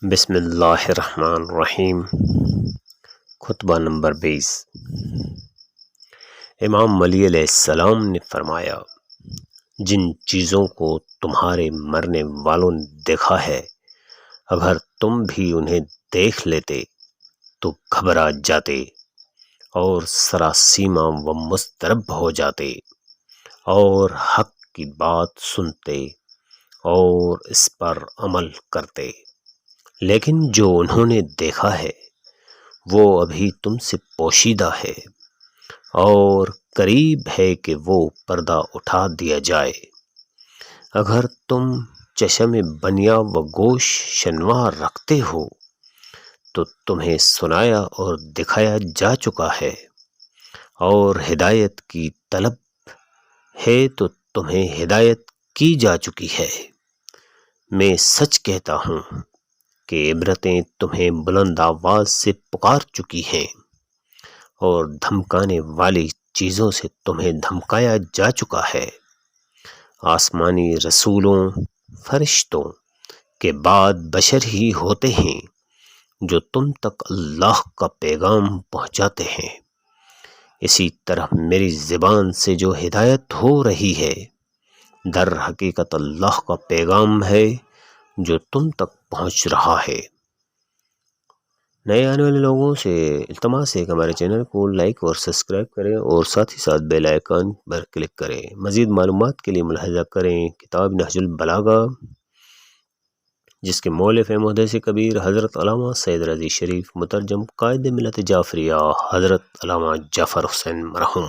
بسم اللہ الرحمن الرحیم۔ خطبہ نمبر 20۔ امام علی علیہ السلام نے فرمایا، جن چیزوں کو تمہارے مرنے والوں نے دیکھا ہے، اگر تم بھی انہیں دیکھ لیتے تو گھبرا جاتے اور سراسیمہ و مضطرب ہو جاتے اور حق کی بات سنتے اور اس پر عمل کرتے، لیکن جو انہوں نے دیکھا ہے وہ ابھی تم سے پوشیدہ ہے اور قریب ہے کہ وہ پردہ اٹھا دیا جائے۔ اگر تم چشم بنیا و گوش شنوا رکھتے ہو تو تمہیں سنایا اور دکھایا جا چکا ہے، اور ہدایت کی طلب ہے تو تمہیں ہدایت کی جا چکی ہے۔ میں سچ کہتا ہوں کہ عبرتیں تمہیں بلند آواز سے پکار چکی ہیں اور دھمکانے والی چیزوں سے تمہیں دھمکایا جا چکا ہے۔ آسمانی رسولوں، فرشتوں کے بعد بشر ہی ہوتے ہیں جو تم تک اللہ کا پیغام پہنچاتے ہیں۔ اسی طرح میری زبان سے جو ہدایت ہو رہی ہے، در حقیقت اللہ کا پیغام ہے جو تم تک پہنچ رہا ہے۔ نئے آنے والے لوگوں سے التماس ہے کہ ہمارے چینل کو لائک اور سبسکرائب کریں اور ساتھ ہی ساتھ بیل آئیکن پر کلک کریں۔ مزید معلومات کے لیے ملاحظہ کریں کتاب نہج البلاغہ، جس کے مؤلف ہیں محدث کبیر حضرت علامہ سید رضی شریف، مترجم قائد ملت جعفریہ حضرت علامہ جعفر حسین مرحوم۔